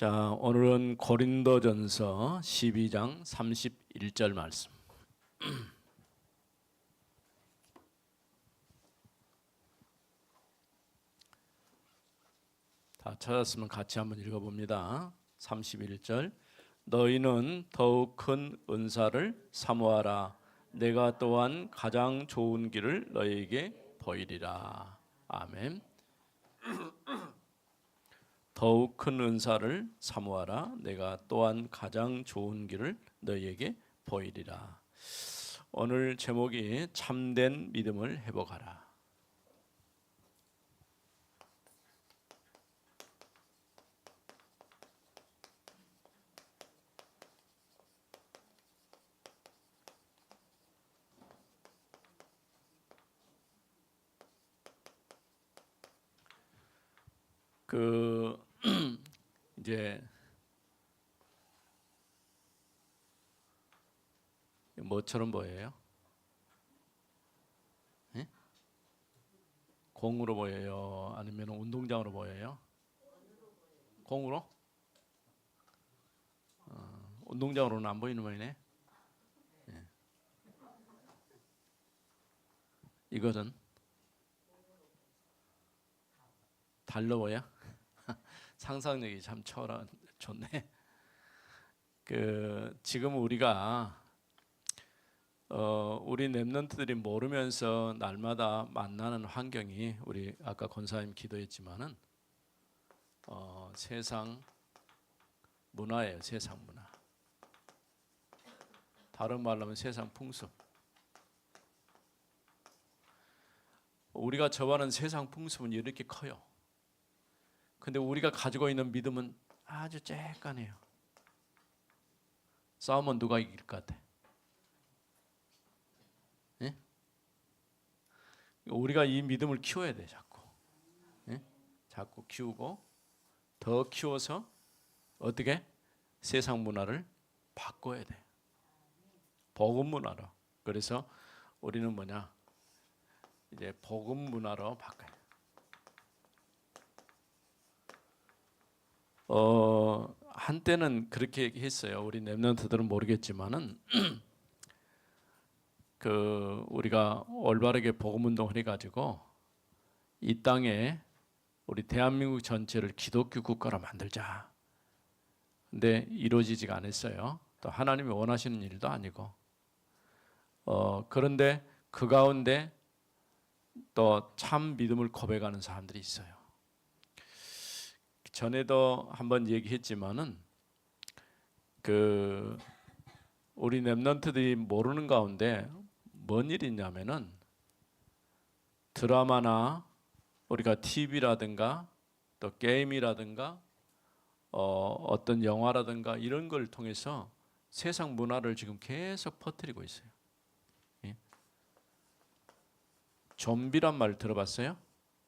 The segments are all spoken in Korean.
자, 오늘은 고린도전서 12장 31절 말씀. 다 찾았으면 같이 한번 읽어봅니다. 31절. 너희는 더욱 큰 은사를 사모하라. 내가 또한 가장 좋은 길을 너희에게 보이리라. 아멘. 더욱 큰 은사를 사모하라. 내가 또한 가장 좋은 길을 너희에게 보이리라. 오늘 제목이 참된 믿음을 회복하라. 이제 뭐처럼 보여요? 네? 공으로 보여요? 아니면 운동장으로 보여요? 공으로? 운동장으로는 안 보이는 모양이네. 네. 이것은 달러 보여? 상상력이 참 좋네. 지금 우리가 우리 랩런트들이 모르면서 날마다 만나는 환경이 우리 아까 권사님 기도했지만은 세상 문화예요. 세상 문화. 다른 말로 하면 세상 풍습. 우리가 접하는 세상 풍습은 이렇게 커요. 근데 우리가 가지고 있는 믿음은 아주 쬐깐해요. 싸우면 누가 이길 것 같아? 예? 우리가 이 믿음을 키워야 돼, 자꾸. 예? 자꾸 키우고 더 키워서 어떻게? 세상 문화를 바꿔야 돼. 복음 문화로. 그래서 우리는 뭐냐? 이제 복음 문화로 바꿔요. 한때는 그렇게 했어요. 우리 랩런트들은 모르겠지만은 우리가 올바르게 복음 운동을 해가지고 이 땅에 우리 대한민국 전체를 기독교 국가로 만들자. 근데 이루어지지가 않았어요. 또 하나님이 원하시는 일도 아니고. 그런데 그 가운데 또 참 믿음을 고백하는 사람들이 있어요. 전에도 한번 얘기했지만은 우리 랩런트들이 모르는 가운데 뭔 일이 있냐면은 드라마나 우리가 TV라든가 또 게임이라든가 어떤 영화라든가 이런 걸 통해서 세상 문화를 지금 계속 퍼뜨리고 있어요. 예? 좀비란 말 들어봤어요?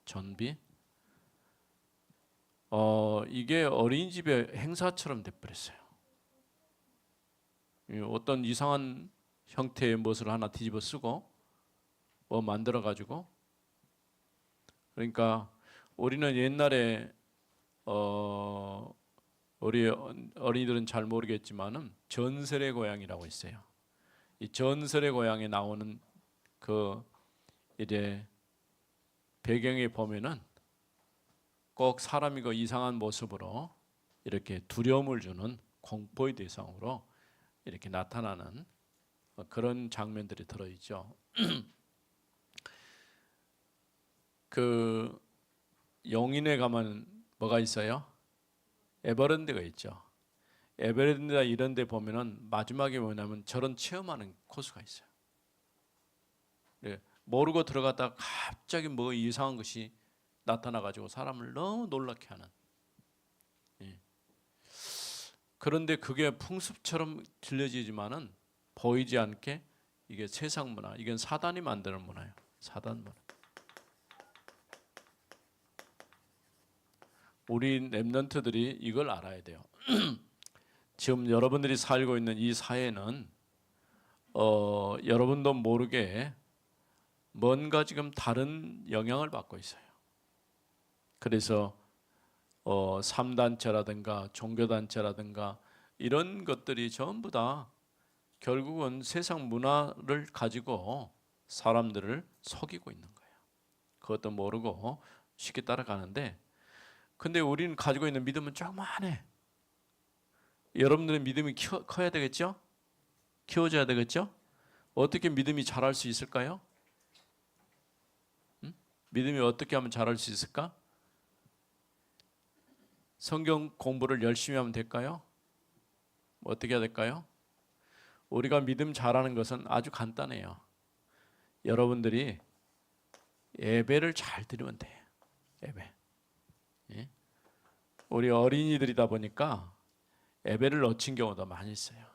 좀비? 이게 어린이집의 행사처럼 돼버렸어요. 어떤 이상한 형태의 무엇을 하나 뒤집어 쓰고 뭐 만들어 가지고, 그러니까 우리는 옛날에 우리 어린이들은 잘 모르겠지만은 전설의 고향이라고 있어요. 이 전설의 고향에 나오는 이제 배경에 보면은 꼭 사람이고 이상한 모습으로 이렇게 두려움을 주는 공포의 대상으로 이렇게 나타나는 그런 장면들이 들어있죠. 용인에 가면 뭐가 있어요? 에버랜드가 있죠. 에버랜드나 이런 데 보면은 마지막에 뭐냐면 저런 체험하는 코스가 있어요. 모르고 들어갔다가 갑자기 뭐 이상한 것이 나타나가지고 사람을 너무 놀라게 하는. 예. 그런데 그게 풍습처럼 들려지지만은 보이지 않게 이게 세상 문화, 이건 사단이 만드는 문화예요. 사단 문화. 우리 랩런트들이 이걸 알아야 돼요. 지금 여러분들이 살고 있는 이 사회는 여러분도 모르게 뭔가 지금 다른 영향을 받고 있어요. 그래서 3단체라든가 종교단체라든가 이런 것들이 전부 다 결국은 세상 문화를 가지고 사람들을 속이고 있는 거예요. 그것도 모르고 쉽게 따라가는데, 근데 우리는 가지고 있는 믿음은 조그만해. 여러분들의 믿음이 커야 되겠죠? 키워져야 되겠죠? 어떻게 믿음이 자랄 수 있을까요? 믿음이 어떻게 하면 자랄 수 있을까? 성경 공부를 열심히 하면 될까요? 어떻게 해야 될까요? 우리가 믿음 잘하는 것은 아주 간단해요. 여러분들이 예배를 잘 드리면 돼. 예배. 예? 우리 어린이들이다 보니까 예배를 놓친 경우도 많이 있어요.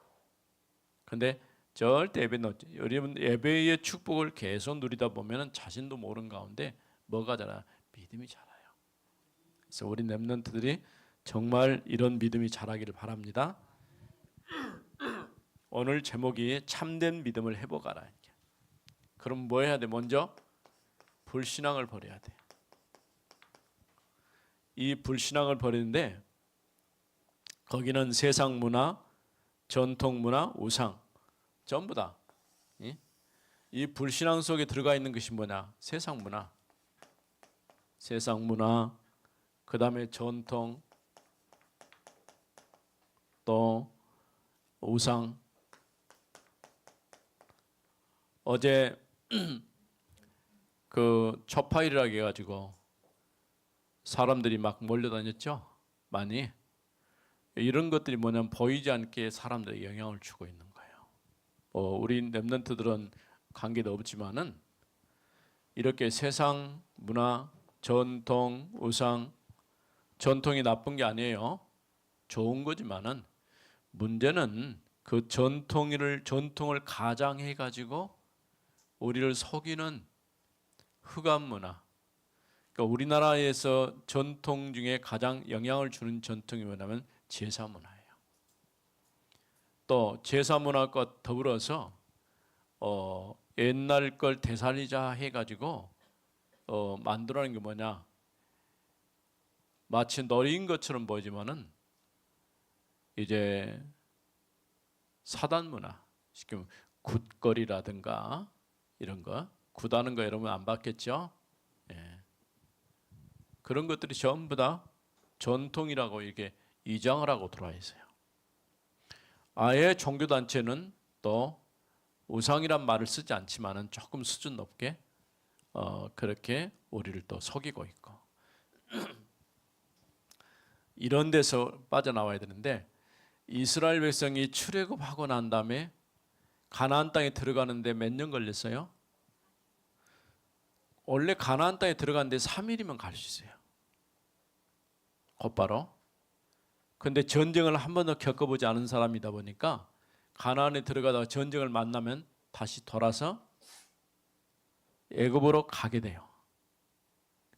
근데 절대 예배 놓지. 여러분 예배의 축복을 계속 누리다 보면은 자신도 모르는 가운데 뭐가 자라? 믿음이 자라요. 그래서 우리 렘넌트들이 정말 이런 믿음이 자라기를 바랍니다. 오늘 제목이 참된 믿음을 회복하라. 그럼 뭐 해야 돼? 먼저 불신앙을 버려야 돼. 이 불신앙을 버리는데 거기는 세상 문화, 전통 문화, 우상 전부 다. 이 불신앙 속에 들어가 있는 것이 뭐냐? 세상 문화. 세상 문화, 그 다음에 전통, 또 우상. 어제 그 초파일이라고 해가지고 사람들이 막 몰려다녔죠. 많이. 이런 것들이 뭐냐면 보이지 않게 사람들에게 영향을 주고 있는 거예요. 우리 렘넌트들은 관계도 없지만은 이렇게 세상 문화, 전통, 우상, 전통이 나쁜 게 아니에요. 좋은 거지만은 문제는 그 전통을 가장해 가지고 우리를 속이는 흑암 문화. 그러니까 우리나라에서 전통 중에 가장 영향을 주는 전통이 뭐냐면 제사 문화예요. 또 제사 문화과 더불어서 옛날 걸 되살리자 해가지고 만들어낸 게 뭐냐? 마치 놀이인 것처럼 보이지만은 이제 사단 문화, 쉽게 굿거리라든가 이런 거, 굿하는 거 여러분 안 봤겠죠? 예. 그런 것들이 전부 다 전통이라고 이렇게 이장을 하고 들어와 있어요. 아예 종교단체는 또 우상이란 말을 쓰지 않지만은 조금 수준 높게 그렇게 우리를 또 속이고 있고 이런 데서 빠져나와야 되는데 이스라엘 백성이 출애굽하고 난 다음에 가나안 땅에 들어가는데 몇 년 걸렸어요? 원래 가나안 땅에 들어가는데 3일이면 갈 수 있어요. 곧바로. 근데 전쟁을 한 번도 겪어보지 않은 사람이다 보니까 가나안에 들어가다가 전쟁을 만나면 다시 돌아서 애굽으로 가게 돼요.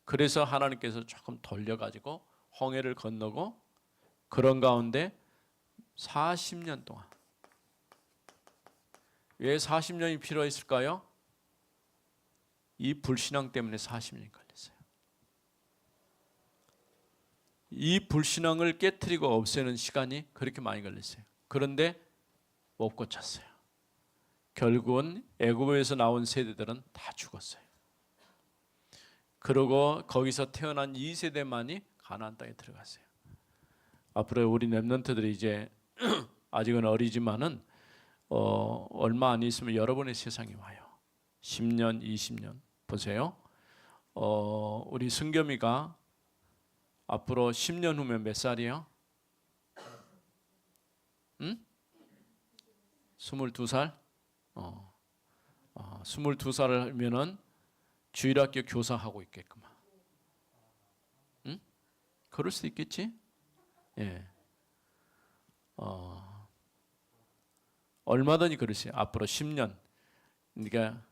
그래서 하나님께서 조금 돌려가지고 홍해를 건너고 그런 가운데 40년 동안. 왜 40년이 필요했을까요? 이 불신앙 때문에 40년이 걸렸어요. 이 불신앙을 깨트리고 없애는 시간이 그렇게 많이 걸렸어요. 그런데 못 고쳤어요. 결국은 애굽에서 나온 세대들은 다 죽었어요. 그리고 거기서 태어난 2세대만이 가나안 땅에 들어갔어요. 앞으로 우리 렘넌트들이 이제 아직은 어리지만은 얼마 안 있으면 여러분의 세상이 와요. 10년, 20년 보세요. 우리 승겸이가 앞으로 10년 후면 몇 살이에요? 응? 22살? 22살이면은 주일학교 교사하고 있겠구만. 응? 그럴 수도 있겠지? 예. 얼마든지 그러세요. 앞으로 10년. 그러니까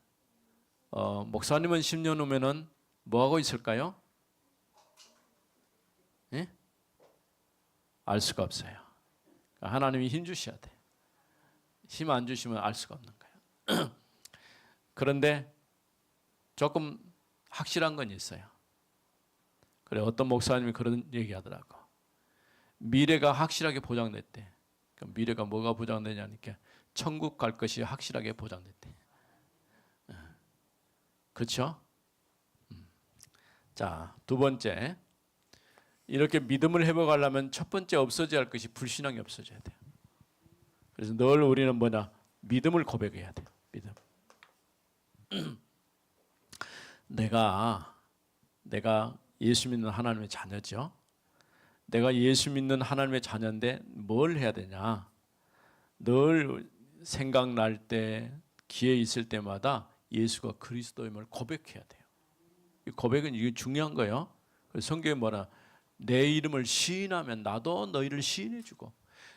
목사님은 10년 후면은 뭐 하고 있을까요? 예? 알 수가 없어요. 하나님이 힘 주셔야 돼. 힘 안 주시면 알 수가 없는 거예요. 그런데 조금 확실한 건 있어요. 그래, 어떤 목사님이 그런 얘기하더라고. 미래가 확실하게 보장됐대. 그러니까 미래가 뭐가 보장되냐니까 천국 갈 것이 확실하게 보장됐대. 그렇죠? 자, 두 번째, 이렇게 믿음을 회복하려면 첫 번째 없어져야 할 것이 불신앙이 없어져야 돼요. 그래서 늘 우리는 뭐냐? 믿음을 고백해야 돼요. 믿음. 내가 예수 믿는 하나님의 자녀죠. 내가 예수 믿는 하나님의 자녀인데 뭘 해야 되냐? 늘 생각날 때, 기회 있을 때마다 예수가 그리스도임을 고백해야 돼요. 이 고백은 이게 중요한 거예요. 성경에 뭐라? 내 이름을 시인하면 나도 너희를 시인해주고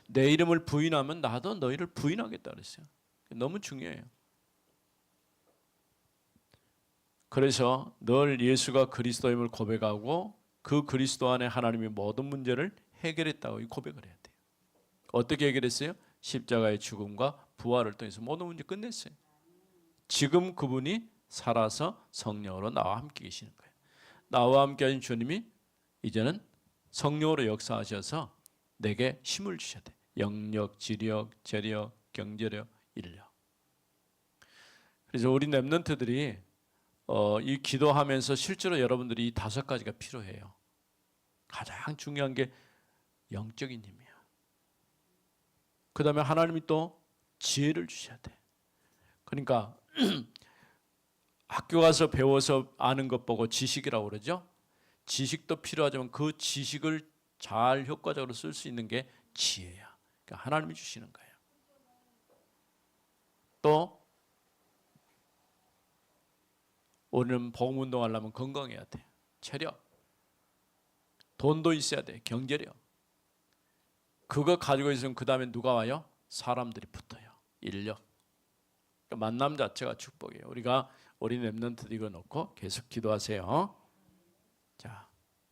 내 이름을 부인하면 나도 너희를 부인하겠다 그랬어요. 너무 중요해요. 그래서 늘 예수가 그리스도임을 고백하고 그 그리스도 안에 하나님이 모든 문제를 해결했다고 고백을 해야 돼요. 어떻게 해결했어요? 십자가의 죽음과 부활을 통해서 모든 문제 끝냈어요. 지금 그분이 살아서 성령으로 나와 함께 계시는 거예요. 나와 함께 하신 주님이 이제는 성령으로 역사하셔서 내게 힘을 주셔야 돼. 영력, 지력, 재력, 경제력, 인력. 그래서 우리 렘넌트들이 이 기도하면서 실제로 여러분들이 이 5가지가 필요해요. 가장 중요한 게 영적인 힘이야. 그 다음에 하나님이 또 지혜를 주셔야 돼. 그러니까 학교 가서 배워서 아는 것 보고 지식이라고 그러죠. 지식도 필요하지만 그 지식을 잘 효과적으로 쓸 수 있는 게 지혜야. 그러니까 하나님이 주시는 거예요. 또 우리는 복음 운동하려면 건강해야 돼. 체력. 돈도 있어야 돼. 경제력. 그거 가지고 있으면 그 다음에 누가 와요? 사람들이 붙어요. 인력. 그러니까 만남 자체가 축복이에요. 우리가 우리 렘넌트 이거 놓고 계속 기도하세요. 자,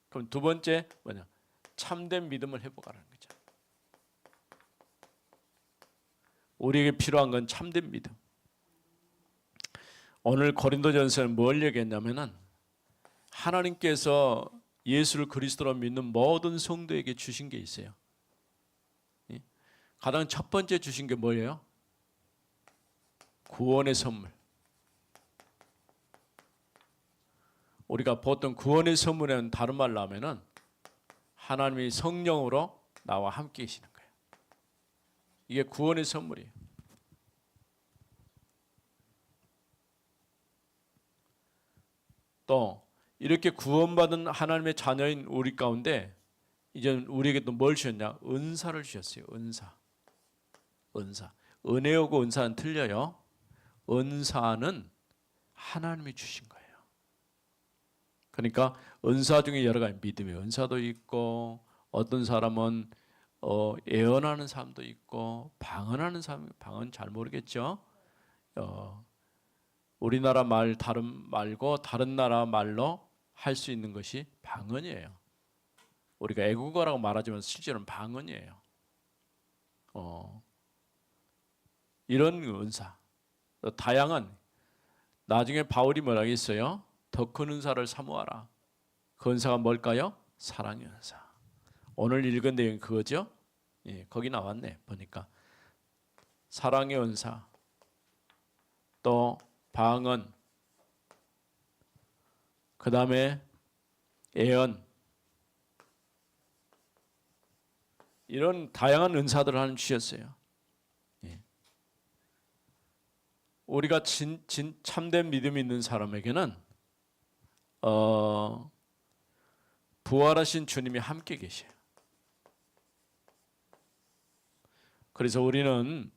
그럼 두 번째 뭐냐? 참된 믿음을 회복하라는 거죠. 우리에게 필요한 건 참된 믿음. 오늘 고린도전서는 뭘 얘기했냐면은 하나님께서 예수를 그리스도로 믿는 모든 성도에게 주신 게 있어요. 가장 첫 번째 주신 게 뭐예요? 구원의 선물. 우리가 보통 구원의 선물에는 다른 말로 하면은 하나님이 성령으로 나와 함께 계시는 거예요. 이게 구원의 선물이에요. 또 이렇게 구원받은 하나님의 자녀인 우리 가운데 이제 우리에게 또 뭘 주셨냐? 은사를 주셨어요. 은사. 은혜하고 은사는 틀려요. 은사는 하나님이 주신 거예요. 그러니까 은사 중에 여러 가지 믿음의 은사도 있고 어떤 사람은 예언하는 사람도 있고 방언하는 사람, 방언 잘 모르겠죠. 우리나라 말 다른 말고 다른 나라 말로 할 수 있는 것이 방언이에요. 우리가 애국어라고 말하지만 실제로는 방언이에요. 이런 은사, 다양한. 나중에 바울이 뭐라고 했어요? 더 큰 은사를 사모하라. 그 은사가 뭘까요? 사랑의 은사. 오늘 읽은 내용이 그거죠? 예, 거기 나왔네 보니까. 사랑의 은사, 또 방언, 그 다음에 예언, 이런 다양한 은사들을 하나님 주셨어요. 예. 우리가 참된 믿음이 있는 사람에게는 부활하신 주님이 함께 계셔요. 그래서 우리는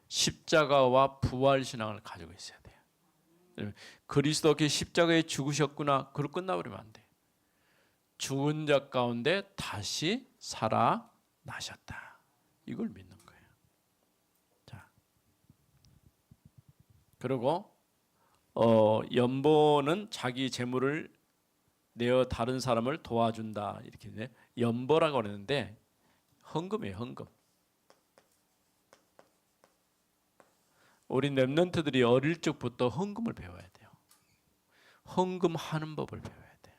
십자가와 부활 신앙을 가지고 있어야 돼요. 그리스도께 십자가에 죽으셨구나, 그걸 끝나버리면 안 돼요. 죽은 자 가운데 다시 살아나셨다. 이걸 믿는 거예요. 자, 그리고 연보는 자기 재물을 내어 다른 사람을 도와준다. 이렇게 연보라고 그러는데 헌금이에요. 헌금. 우리 렘넌트들이 어릴 적부터 헌금을 배워야 돼요. 헌금하는 법을 배워야 돼요.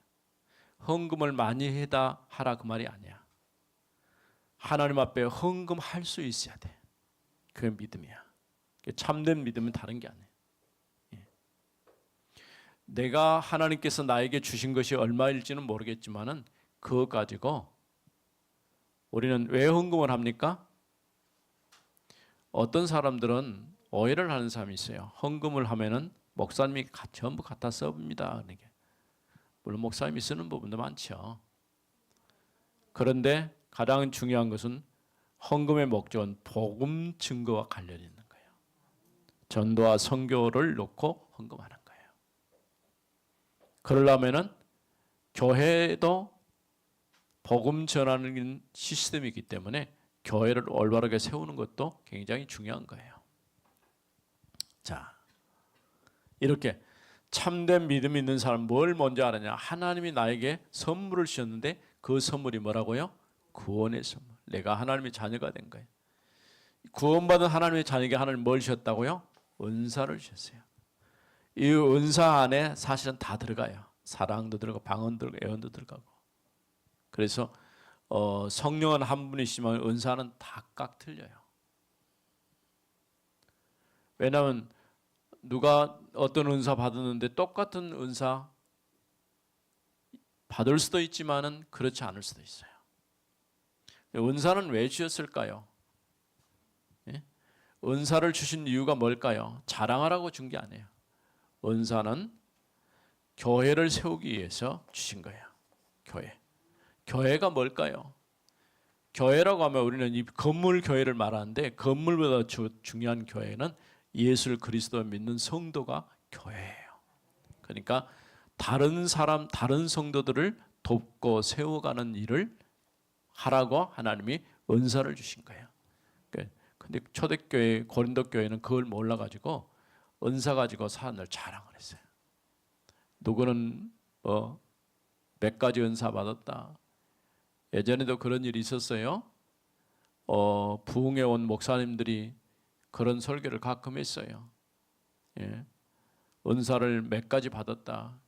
헌금을 많이 해다 하라 그 말이 아니야. 하나님 앞에 헌금할 수 있어야 돼. 그게 믿음이야. 참된 믿음은 다른 게 아니에요. 내가 하나님께서 나에게 주신 것이 얼마일지는 모르겠지만은 그것 가지고 우리는 왜 헌금을 합니까? 어떤 사람들은 오해를 하는 사람이 있어요. 헌금을 하면은 목사님이 전부 갖다 써봅니다. 그러니까 물론 목사님이 쓰는 부분도 많죠. 그런데 가장 중요한 것은 헌금의 목적은 복음 증거와 관련이 있는 거예요. 전도와 선교를 놓고 헌금하는 거예요. 그러려면은 교회도 복음 전하는 시스템이기 때문에 교회를 올바르게 세우는 것도 굉장히 중요한 거예요. 자, 이렇게 참된 믿음 있는 사람 뭘 먼저 알았냐? 하나님이 나에게 선물을 주셨는데 그 선물이 뭐라고요? 구원의 선물. 내가 하나님의 자녀가 된 거예요. 구원받은 하나님의 자녀에게 하나님 뭘 주셨다고요? 은사를 주셨어요. 이 은사 안에 사실은 다 들어가요. 사랑도 들어가고 방언도 들어가고 애언도 들어가고. 그래서 성령은 한 분이시지만 은사는 다 각 틀려요. 왜냐하면 누가 어떤 은사 받았는데 똑같은 은사 받을 수도 있지만은 그렇지 않을 수도 있어요. 은사는 왜 주셨을까요? 예? 은사를 주신 이유가 뭘까요? 자랑하라고 준 게 아니에요. 은사는 교회를 세우기 위해서 주신 거예요. 교회. 교회가 뭘까요? 교회라고 하면 우리는 이 건물 교회를 말하는데 건물보다 중요한 교회는 예수 그리스도를 믿는 성도가 교회예요. 그러니까 다른 사람, 다른 성도들을 돕고 세워가는 일을 하라고 하나님이 은사를 주신 거예요. 근데 초대교회, 고린도 교회는 그걸 몰라가지고 은사 가지고 사람들 자랑을 했어요. 누구는 몇 가지 은사 받았다. 예전에도 그런 일이 있었어요. 부흥에 온 목사님들이 그런 설교를 가끔 했어요. 예. 은사를 몇 가지 받았다.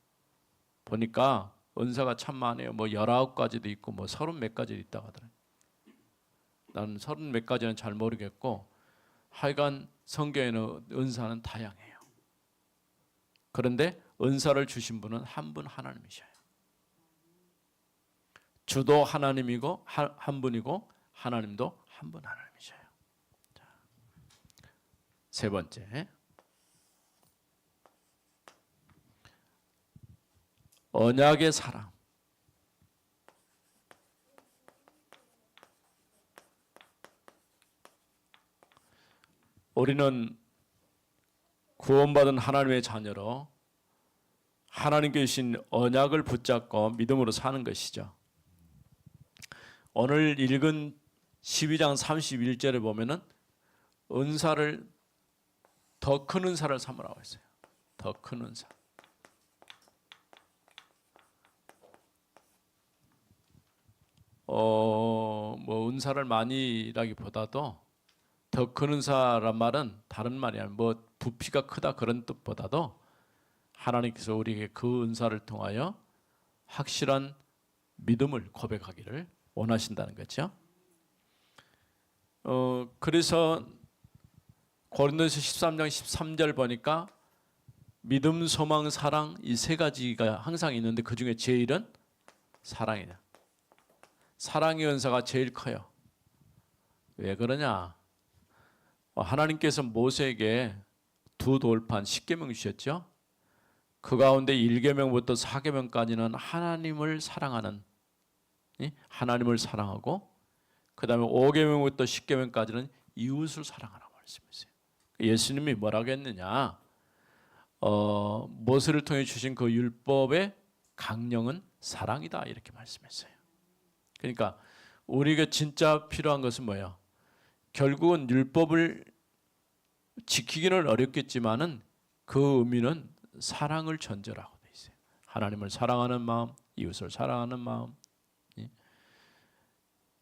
보니까 은사가 참 많아요. 뭐 19가지도 있고 뭐 30 몇 가지도 있다고 하더라고요. 나는 30 몇 가지는 잘 모르겠고 하여간 성경에는 은사는 다양해요. 그런데 은사를 주신 분은 한 분 하나님이셔요. 주도 하나님이고 한 분이고 하나님도 한 분 하나님이셔요. 자, 세 번째, 언약의 사랑. 우리는 구원받은 하나님의 자녀로 하나님께 주신 언약을 붙잡고 믿음으로 사는 것이죠. 오늘 읽은 12장 31절에 보면은 은사를 더 큰 은사를 삼으라고 했어요. 더 큰 은사. 뭐 은사를 많이라기보다도 더 큰 은사란 말은 다른 말이 아니라 뭐 부피가 크다 그런 뜻보다도 하나님께서 우리에게 그 은사를 통하여 확실한 믿음을 고백하기를 원하신다는 거죠. 그래서 고린도서 13장 13절 보니까 믿음, 소망, 사랑 이 세 가지가 항상 있는데 그 중에 제일은 사랑이냐. 사랑의 은사가 제일 커요. 왜 그러냐? 하나님께서 모세에게 두 돌판 10계명 주셨죠. 그 가운데 1계명부터 4계명까지는 하나님을 사랑하는, 하나님을 사랑하고 그 다음에 5계명부터 10계명까지는 이웃을 사랑하라고 말씀했어요. 예수님이 뭐라고 했느냐? 모세를 통해 주신 그 율법의 강령은 사랑이다 이렇게 말씀했어요. 그러니까 우리가 진짜 필요한 것은 뭐예요? 결국은 율법을 지키기는 어렵겠지만은 그 의미는 사랑을 전제라고 돼 있어요. 하나님을 사랑하는 마음, 이웃을 사랑하는 마음.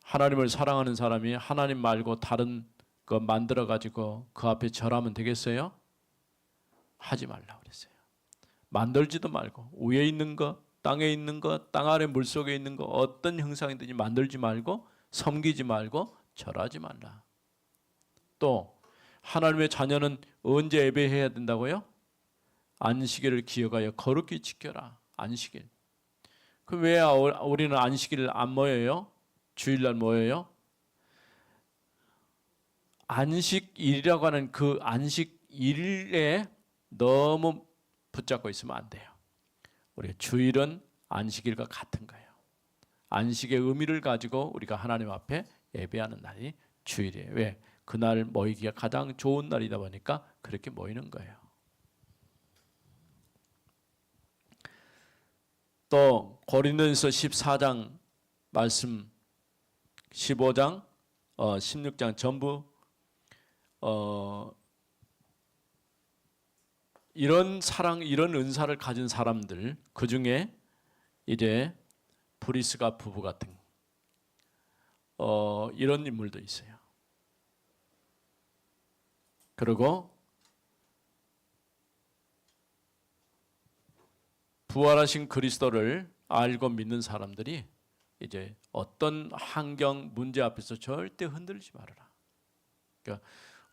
하나님을 사랑하는 사람이 하나님 말고 다른 거 만들어 가지고 그 앞에 절하면 되겠어요? 하지 말라고 그랬어요. 만들지도 말고 위에 있는 거 땅에 있는 것, 땅 아래 물 속에 있는 것 어떤 형상이든지 만들지 말고 섬기지 말고 절하지 말라. 또 하나님의 자녀는 언제 예배해야 된다고요? 안식일을 기억하여 거룩히 지켜라. 안식일. 그럼 왜 우리는 안식일 안 모여요? 주일날 모여요? 안식일이라고 하는 그 안식일에 너무 붙잡고 있으면 안 돼요. 우리 주일은 안식일과 같은 거예요. 안식의 의미를 가지고 우리가 하나님 앞에 예배하는 날이 주일이에요. 왜? 그날 모이기가 가장 좋은 날이다 보니까 그렇게 모이는 거예요. 또 고린도전서 14장 말씀 15장 16장 전부 이런 사랑, 이런 은사를 가진 사람들, 그 중에 이제 브리스가 부부 같은 이런 인물도 있어요. 그리고 부활하신 그리스도를 알고 믿는 사람들이 이제 어떤 환경, 문제 앞에서 절대 흔들리지 말아라. 그러니까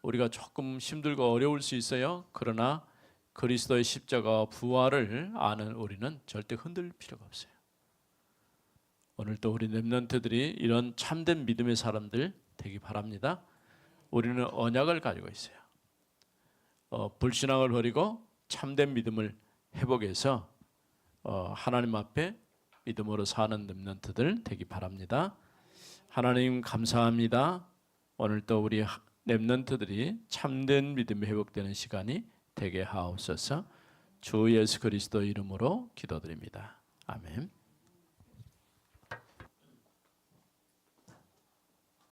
우리가 조금 힘들고 어려울 수 있어요. 그러나 그리스도의 십자가와 부활을 아는 우리는 절대 흔들릴 필요가 없어요. 오늘도 우리 렘넌트들이 이런 참된 믿음의 사람들 되기 바랍니다. 우리는 언약을 가지고 있어요. 불신앙을 버리고 참된 믿음을 회복해서 하나님 앞에 믿음으로 사는 렘넌트들 되기 바랍니다. 하나님 감사합니다. 오늘도 우리 렘넌트들이 참된 믿음이 회복되는 시간이 되게 하옵소서. 주 예수 그리스도 이름으로 기도드립니다.